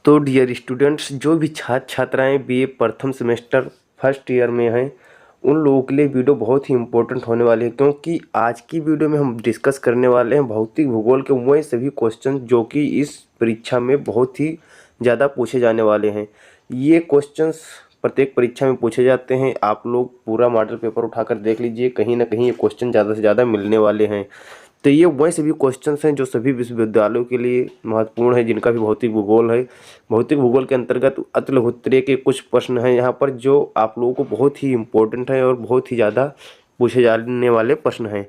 तो dear students, जो भी छात्र छात्राएं बीए प्रथम सेमेस्टर फर्स्ट ईयर में हैं, उन लोगों के लिए वीडियो बहुत ही इंपॉर्टेंट होने वाली है, क्योंकि आज की वीडियो में हम डिस्कस करने वाले हैं भौतिक भूगोल के वह सभी क्वेश्चन जो कि इस परीक्षा में बहुत ही ज़्यादा पूछे जाने वाले हैं। ये क्वेश्चंस प्रत्येक परीक्षा में पूछे जाते हैं। आप लोग पूरा मॉडल पेपर उठाकर देख लीजिए, कहीं ना कहीं ये क्वेश्चन ज़्यादा से ज़्यादा मिलने वाले हैं। तो ये वह सभी क्वेश्चंस हैं जो सभी विश्वविद्यालयों के लिए महत्वपूर्ण है, जिनका भी भौतिक भूगोल है। भौतिक भूगोल के अंतर्गत अतुलहुत्रे के कुछ प्रश्न हैं यहाँ पर जो आप लोगों को बहुत ही इम्पोर्टेंट हैं और बहुत ही ज़्यादा पूछे जाने वाले प्रश्न हैं।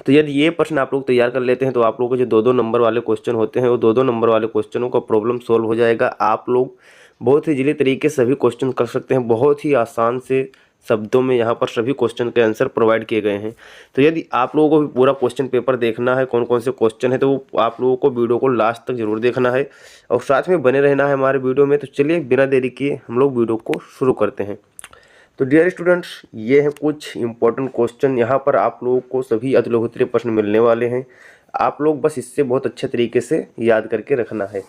तो यदि ये प्रश्न आप लोग तैयार कर लेते हैं तो आप लोगों को जो 2-2 नंबर वाले क्वेश्चन होते हैं वो 2-2 नंबर वाले क्वेश्चनों का प्रॉब्लम सॉल्व हो जाएगा। आप लोग बहुत ही जल्दी तरीके से सभी क्वेश्चन कर सकते हैं। बहुत ही आसान से शब्दों में यहाँ पर सभी क्वेश्चन के आंसर प्रोवाइड किए गए हैं। तो यदि आप लोगों को भी पूरा क्वेश्चन पेपर देखना है, कौन कौन से क्वेश्चन है, तो वो आप लोगों को वीडियो को लास्ट तक जरूर देखना है और साथ में बने रहना है हमारे वीडियो में। तो चलिए बिना देरी किए हम लोग वीडियो को शुरू करते हैं। तो डियर स्टूडेंट्स, ये हैं कुछ इंपॉर्टेंट क्वेश्चन। यहाँ पर आप लोगों को सभी अतुलहुत्रे प्रश्न मिलने वाले हैं। आप लोग बस इससे बहुत अच्छे तरीके से याद करके रखना है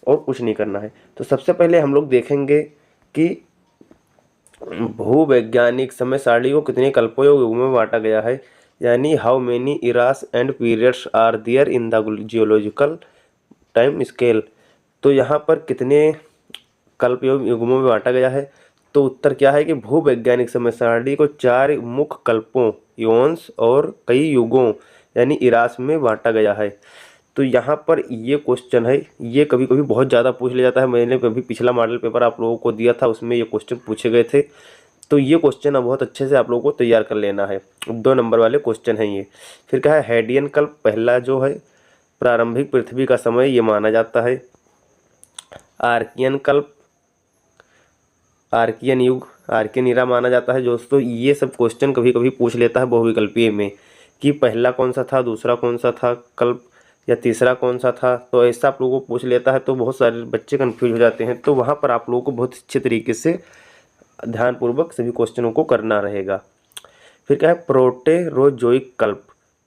और कुछ नहीं करना है। तो सबसे पहले हम लोग देखेंगे कि भूवैज्ञानिक समय सारणी को कितने कल्पों या युगों में बांटा गया है, यानी how many eras and periods are there in the geological time scale. तो यहाँ पर कितने कल्प युगों में बांटा गया है, तो उत्तर क्या है कि भूवैज्ञानिक समय सारणी को 4 मुख्य कल्पों, इओन्स और कई युगों यानी इरास में बांटा गया है। तो यहाँ पर ये क्वेश्चन है, ये कभी कभी बहुत ज़्यादा पूछ लिया जाता है। मैंने कभी पिछला मॉडल पेपर आप लोगों को दिया था, उसमें ये क्वेश्चन पूछे गए थे। तो ये क्वेश्चन अब बहुत अच्छे से आप लोगों को तैयार कर लेना है। 2 नंबर वाले क्वेश्चन हैं ये। फिर क्या है, हेडियन कल्प पहला जो है प्रारंभिक पृथ्वी का समय ये माना जाता है। आर्कियन कल्प, आर्कियन युग, आर्कियन इरा माना जाता है। दोस्तों ये सब क्वेश्चन कभी कभी पूछ लेता है बहुविकल्पीय में कि पहला कौन सा था, दूसरा कौन सा था कल्प, या तीसरा कौन सा था। तो ऐसा आप लोगों को पूछ लेता है तो बहुत सारे बच्चे कंफ्यूज हो जाते हैं। तो वहाँ पर आप लोगों को बहुत अच्छे तरीके से ध्यानपूर्वक सभी क्वेश्चनों को करना रहेगा। फिर क्या है, प्रोटेरोजोइक कल्प।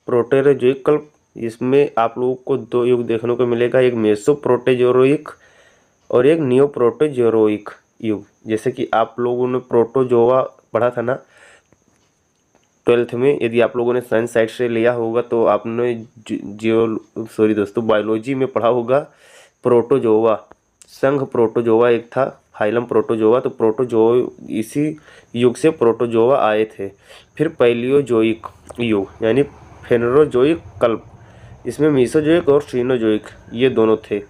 प्रोटेरोजोइक कल्प, इसमें आप लोगों को 2 युग देखने को मिलेगा, एक मेसोप्रोटेजोरोइक और एक नियोप्रोटेजोरोइक युग। जैसे कि आप लोगों ने प्रोटोजोआ पढ़ा था ना 12th में, यदि आप लोगों ने साइंस साइड से लिया होगा तो आपने बायोलॉजी में पढ़ा होगा प्रोटोजोआ। संघ प्रोटोजोआ एक था, फाइलम प्रोटोजोआ। तो प्रोटोजो इसी युग से प्रोटोजोआ आए थे। फिर पैलियोजोइक युग यानी फेनरोजोइक कल्प, इसमें मीसोजोइक और सीनोजोइक ये दोनों थे।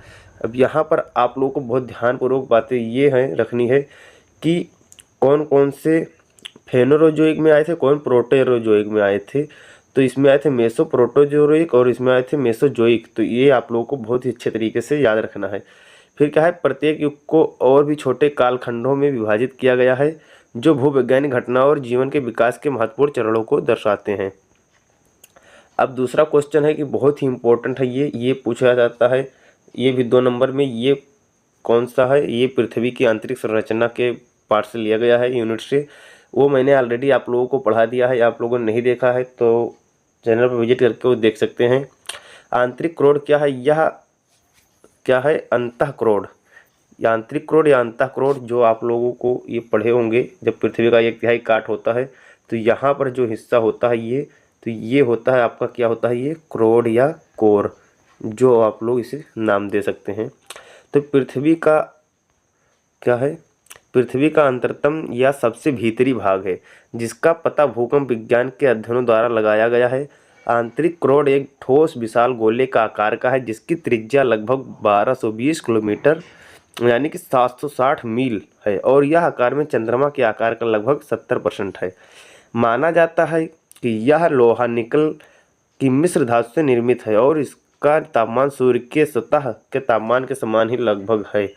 अब यहाँ पर आप लोगों को बहुत ध्यानपूर्वक बातें ये हैं रखनी है कि कौन कौन से फेनोरोजोइक में आए थे, कौन प्रोटेरोजोइक में आए थे। तो इसमें आए थे मेसो प्रोटोजोइक और इसमें आए थे मेसोजोइक। तो ये आप लोगों को बहुत ही अच्छे तरीके से याद रखना है। फिर क्या है, प्रत्येक युग को और भी छोटे कालखंडों में विभाजित किया गया है जो भूवैज्ञानिक घटनाओं और जीवन के विकास के महत्वपूर्ण चरणों को दर्शाते हैं। अब दूसरा क्वेश्चन है कि बहुत ही इंपॉर्टेंट है, ये पूछा जाता है, ये भी 2 नंबर में। ये कौन सा है, ये पृथ्वी की आंतरिक संरचना के पार्ट से लिया गया है, यूनिट से। वो मैंने ऑलरेडी आप लोगों को पढ़ा दिया है, आप लोगों ने नहीं देखा है तो चैनल पर विजिट करके वो देख सकते हैं। आंतरिक क्रोड क्या है, यह क्या है, अंतःक्रोड। आंतरिक क्रोड या अंतःक्रोड जो आप लोगों को ये पढ़े होंगे, जब पृथ्वी का 1/3 काट होता है तो यहाँ पर जो हिस्सा होता है ये, तो ये होता है आपका क्या होता है, ये क्रोड या कोर, जो आप लोग इसे नाम दे सकते हैं। तो पृथ्वी का क्या है, पृथ्वी का अंतरतम या सबसे भीतरी भाग है जिसका पता भूकंप विज्ञान के अध्ययनों द्वारा लगाया गया है। आंतरिक क्रोड एक ठोस विशाल गोले का आकार का है जिसकी त्रिज्या लगभग 1220 किलोमीटर यानी कि 760 मील है और यह आकार में चंद्रमा के आकार का लगभग 70% है। माना जाता है कि यह लोहा निकल की मिश्र धातु से निर्मित है और इसका तापमान सूर्य के सतह के तापमान के समान ही लगभग है,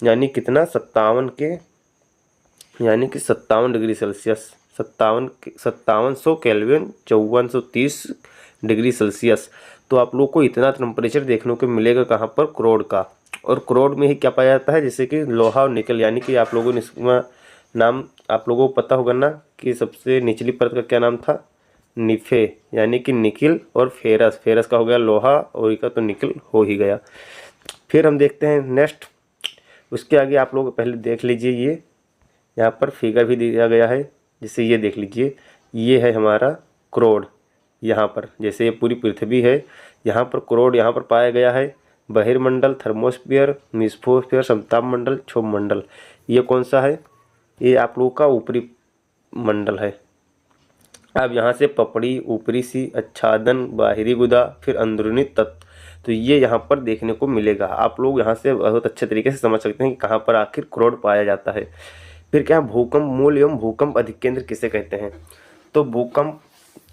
यानी कितना, 57 degree Celsius, 5700 kelvin, 5430 degree Celsius. तो आप लोग को इतना टेम्परेचर देखने को मिलेगा कहाँ पर, क्रोड का। और क्रोड में ही क्या पाया जाता है, जैसे कि लोहा और निकल, यानी कि आप लोगों ने इसका नाम आप लोगों को पता होगा ना कि सबसे निचली परत का क्या नाम था, निफे, यानी कि निकिल। और फेरस, फेरस का हो गया लोहा और इसका तो निकल हो ही गया। फिर हम देखते हैं नेक्स्ट, उसके आगे आप लोग पहले देख लीजिए, ये यहाँ पर फिगर भी दिया गया है, जैसे ये देख लीजिए, ये है हमारा क्रोड। यहाँ पर जैसे ये पूरी पृथ्वी है, यहाँ पर क्रोड यहाँ पर पाया गया है। बहिर्मंडल, थर्मोस्फीयर, मेसोस्फीयर, समताप मंडल, क्षोभ मंडल। ये कौन सा है? ये आप लोगों का ऊपरी मंडल है। अब यहाँ से पपड़ी, ऊपरी सी, आच्छादन, बाहरी गुदा, फिर अंदरूनी तत्व, तो ये यहाँ पर देखने को मिलेगा। आप लोग यहाँ से बहुत अच्छे तरीके से समझ सकते हैं कि कहाँ पर आखिर क्रोड पाया जाता है। फिर क्या, भूकंप मूल एवं भूकंप अधिकेंद्र किसे कहते हैं? तो भूकंप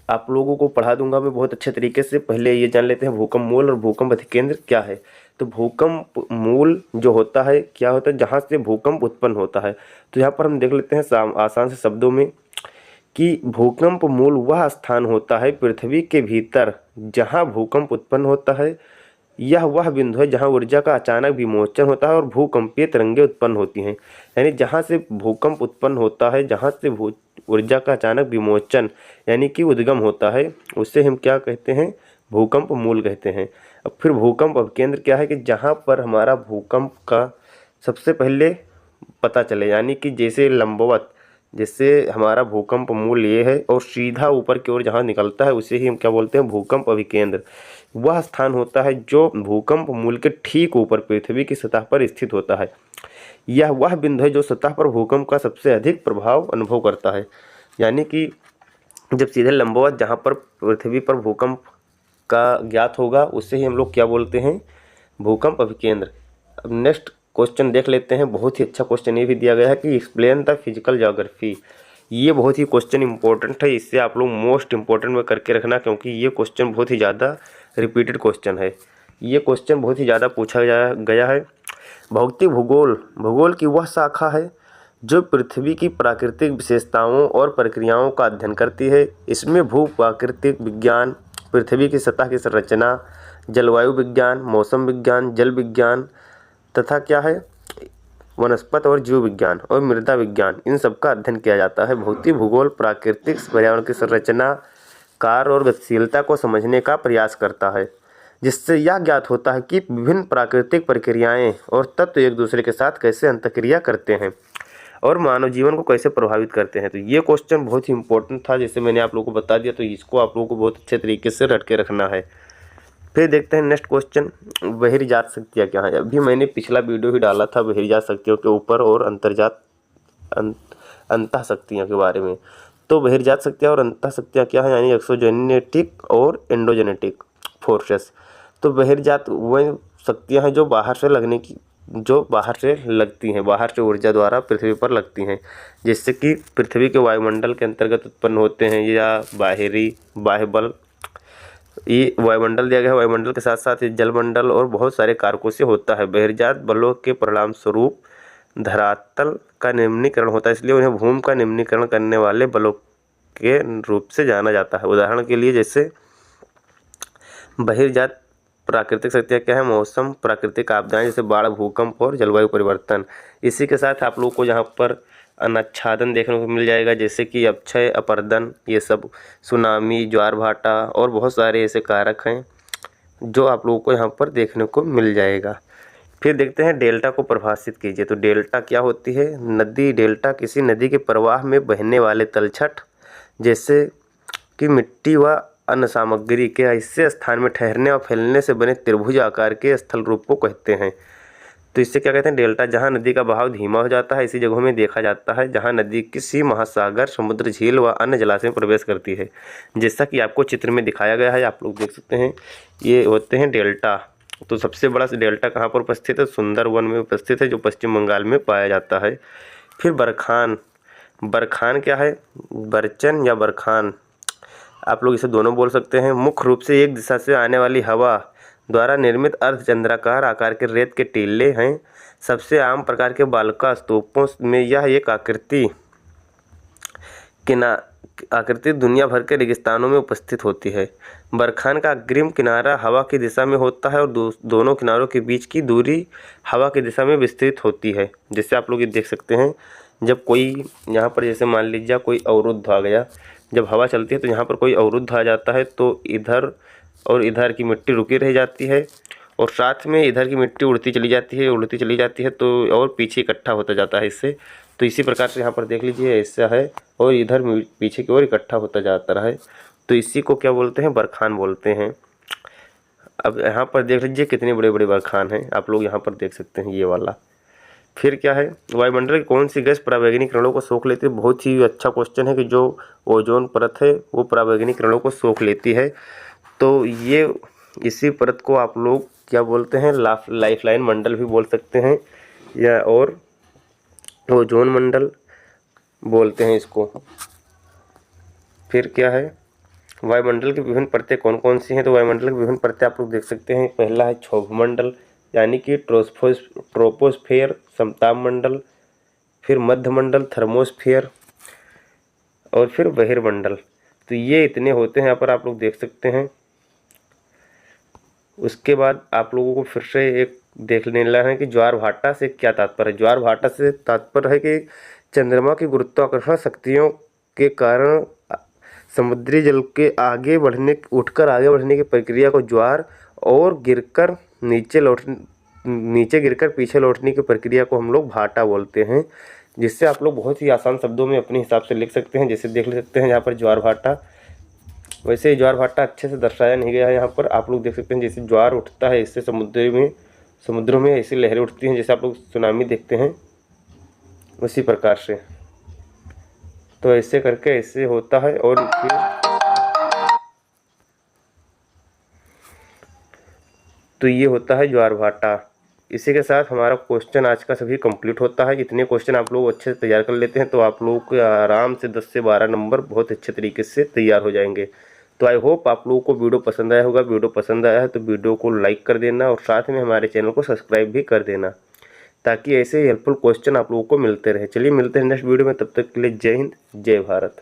आप लोगों को पढ़ा दूंगा मैं बहुत अच्छे तरीके से। पहले ये जान लेते हैं भूकंप मूल और भूकंप अधिकेंद्र क्या है। तो भूकंप मूल जो होता है, क्या होता है, जहाँ से भूकंप उत्पन्न होता है। तो यहाँ पर हम देख लेते हैं आसान से शब्दों में कि भूकंप मूल वह स्थान होता है पृथ्वी के भीतर जहाँ भूकंप उत्पन्न होता है। यह वह बिंदु है जहाँ ऊर्जा का अचानक विमोचन होता है और भूकंपीय तरंगें उत्पन्न होती हैं। यानी जहाँ से भूकंप उत्पन्न होता है, जहाँ से ऊर्जा का अचानक विमोचन यानी कि उद्गम होता है, उससे हम क्या कहते हैं? भूकंप मूल कहते हैं। अब फिर भूकंप अपकेंद्र क्या है? कि जहाँ पर हमारा भूकंप का सबसे पहले पता चले, यानी कि जैसे लंबवत, जैसे हमारा भूकंप मूल ये है और सीधा ऊपर की ओर जहाँ निकलता है उसे ही हम क्या बोलते हैं? भूकंप अभिकेंद्र। वह स्थान होता है जो भूकंप मूल के ठीक ऊपर पृथ्वी की सतह पर स्थित होता है। यह वह बिंदु है जो सतह पर भूकंप का सबसे अधिक प्रभाव अनुभव करता है। यानी कि जब सीधे लंबवत जहाँ पर पृथ्वी पर भूकंप का ज्ञात होगा उसे ही हम लोग क्या बोलते हैं? भूकंप अभिकेंद्र। अब नेक्स्ट क्वेश्चन देख लेते हैं। बहुत ही अच्छा क्वेश्चन ये भी दिया गया है कि एक्सप्लेन द फिजिकल ज्योग्राफी। ये बहुत ही क्वेश्चन इंपॉर्टेंट है, इससे आप लोग मोस्ट इंपॉर्टेंट में करके रखना, क्योंकि ये क्वेश्चन बहुत ही ज़्यादा रिपीटेड क्वेश्चन है। ये क्वेश्चन बहुत ही ज़्यादा पूछा गया है। भौतिक भूगोल, भूगोल की वह शाखा है जो पृथ्वी की प्राकृतिक विशेषताओं और प्रक्रियाओं का अध्ययन करती है। इसमें भू प्राकृतिक विज्ञान, पृथ्वी की सतह की संरचना, जलवायु विज्ञान, मौसम विज्ञान, जल विज्ञान तथा क्या है, वनस्पति और जीव विज्ञान और मृदा विज्ञान, इन सब का अध्ययन किया जाता है। भौतिक भूगोल प्राकृतिक पर्यावरण की संरचना, कार्य और गतिशीलता को समझने का प्रयास करता है, जिससे यह ज्ञात होता है कि विभिन्न प्राकृतिक प्रक्रियाएं और तत्व एक दूसरे के साथ कैसे अंतःक्रिया करते हैं और मानव जीवन को कैसे प्रभावित करते हैं। तो ये क्वेश्चन बहुत ही इंपॉर्टेंट था, जैसे मैंने आप लोगों को बता दिया, तो इसको आप लोगों को बहुत अच्छे तरीके से रट के रखना है। फिर देखते हैं नेक्स्ट क्वेश्चन, बहिर्जात शक्तियाँ क्या है। अभी मैंने पिछला वीडियो ही डाला था बहिर्जात शक्तियों के ऊपर और अंतर्जात अंतः शक्तियों के बारे में। तो बहिर्जात शक्तियाँ और अंतः शक्तियाँ क्या है, यानी एक्सोजेनेटिक और एंडोजेनेटिक फोर्सेस। तो बहिर्जात वह शक्तियाँ हैं जो बाहर से लगती हैं, बाहर से ऊर्जा द्वारा पृथ्वी पर लगती हैं, जिससे कि पृथ्वी के वायुमंडल के अंतर्गत उत्पन्न होते हैं, या बाह्य बल। ये वायुमंडल दिया गया है, वायुमंडल के साथ साथ जलमंडल और बहुत सारे कारकों से होता है। बहिर्जात बलों के परिणाम स्वरूप धरातल का निम्नीकरण होता है, इसलिए उन्हें भूमि का निम्नीकरण करने वाले बलों के रूप से जाना जाता है। उदाहरण के लिए जैसे बहिर्जात प्राकृतिक शक्तियाँ क्या है? मौसम, प्राकृतिक आपदाएं जैसे बाढ़, भूकंप और जलवायु परिवर्तन। इसी के साथ आप लोग को यहाँ पर अनाच्छादन देखने को मिल जाएगा, जैसे कि अपक्षय, अपरदन, ये सब, सुनामी, ज्वार भाटा और बहुत सारे ऐसे कारक हैं जो आप लोगों को यहाँ पर देखने को मिल जाएगा। फिर देखते हैं डेल्टा को परिभाषित कीजिए। तो डेल्टा क्या होती है? नदी। डेल्टा किसी नदी के प्रवाह में बहने वाले तलछट जैसे कि मिट्टी व अन्य सामग्री के ऐसे स्थान में ठहरने और फैलने से बने त्रिभुज आकार के स्थल रूप को कहते हैं। तो इससे क्या कहते हैं? डेल्टा। जहाँ नदी का बहाव धीमा हो जाता है, ऐसी जगहों में देखा जाता है जहाँ नदी किसी महासागर, समुद्र, झील व अन्य जलाशय में प्रवेश करती है, जैसा कि आपको चित्र में दिखाया गया है, आप लोग देख सकते हैं। ये होते हैं डेल्टा। तो सबसे बड़ा डेल्टा कहाँ पर उपस्थित है? सुंदरवन में उपस्थित है, जो पश्चिम बंगाल में पाया जाता है। फिर बरखान। बरखान क्या है? बरचन या बरखान, आप लोग इसे दोनों बोल सकते हैं। मुख्य रूप से एक दिशा से आने वाली हवा द्वारा निर्मित अर्धचंद्राकार आकार के रेत के टीले हैं। सबसे आम प्रकार के बालुका स्तूपों में यह एक आकृति दुनिया भर के रेगिस्तानों में उपस्थित होती है। बरखान का अग्रिम किनारा हवा की दिशा में होता है और दोनों किनारों के बीच की दूरी हवा की दिशा में विस्तृत होती है। जैसे आप लोग ये देख सकते हैं, जब कोई यहाँ पर जैसे मान लीजिए कोई अवरुद्ध आ गया, जब हवा चलती है तो यहाँ पर कोई अवरुद्ध आ जाता है, तो इधर और इधर की मिट्टी रुकी रह जाती है और साथ में इधर की मिट्टी उड़ती चली जाती है तो और पीछे इकट्ठा होता जाता है इससे। तो इसी प्रकार से यहाँ पर देख लीजिए ऐसा है, और इधर पीछे की ओर इकट्ठा होता जाता है, तो इसी को क्या बोलते हैं, बरखान बोलते हैं। अब यहाँ पर देख लीजिए कितने बड़े बड़े बरखान हैं, आप लोग यहाँ पर देख सकते हैं ये वाला। फिर क्या है, वायुमंडल की कौन सी गैस पराबैंगनी किरणों को सोख लेती है? बहुत ही अच्छा क्वेश्चन है कि जो ओजोन परत है वो पराबैंगनी किरणों को सोख लेती है। तो ये इसी परत को आप लोग क्या बोलते हैं, लाइफलाइन मंडल भी बोल सकते हैं, या और ओजोन मंडल बोलते हैं इसको। फिर क्या है, वायुमंडल की विभिन्न परतें कौन कौन सी हैं? तो वायुमंडल की विभिन्न परतें आप लोग देख सकते हैं। पहला है क्षोभमंडल यानी कि ट्रोपोस्फेयर समताप मंडल, फिर मध्यमंडल थर्मोस्फेयर, और फिर बहिर्मंडल। तो ये इतने होते हैं यहाँ पर आप लोग देख सकते हैं। उसके बाद आप लोगों को फिर से एक देख लेना है कि ज्वार भाटा से क्या तात्पर्य है। ज्वार भाटा से तात्पर्य है कि चंद्रमा की गुरुत्वाकर्षण शक्तियों के कारण समुद्री जल के उठकर आगे बढ़ने की प्रक्रिया को ज्वार, और नीचे गिरकर पीछे लौटने की प्रक्रिया को हम लोग भाटा बोलते हैं। जिससे आप लोग बहुत ही आसान शब्दों में अपने हिसाब से लिख सकते हैं। जैसे देख सकते हैं यहाँ पर ज्वार भाटा, वैसे ज्वार भाटा अच्छे से दर्शाया नहीं गया है यहाँ पर। आप लोग देख सकते हैं जैसे ज्वार उठता है इससे समुद्रों में ऐसी लहरें उठती हैं, जैसे आप लोग सुनामी देखते हैं उसी प्रकार से। तो ऐसे करके ऐसे होता है। और फिर तो ये होता है ज्वार भाटा। इसी के साथ हमारा क्वेश्चन आज का सभी कंप्लीट होता है। इतने क्वेश्चन आप लोग अच्छे से तैयार कर लेते हैं तो आप लोगों के आराम से 10 से 12 नंबर बहुत अच्छे तरीके से तैयार हो जाएंगे। तो आई होप आप लोगों को वीडियो पसंद आया होगा। वीडियो पसंद आया है तो वीडियो को लाइक कर देना, और साथ में हमारे चैनल को सब्सक्राइब भी कर देना, ताकि ऐसे हेल्पफुल क्वेश्चन आप लोगों को मिलते रहे। चलिए मिलते हैं नेक्स्ट वीडियो में, तब तक के लिए जय हिंद जय भारत।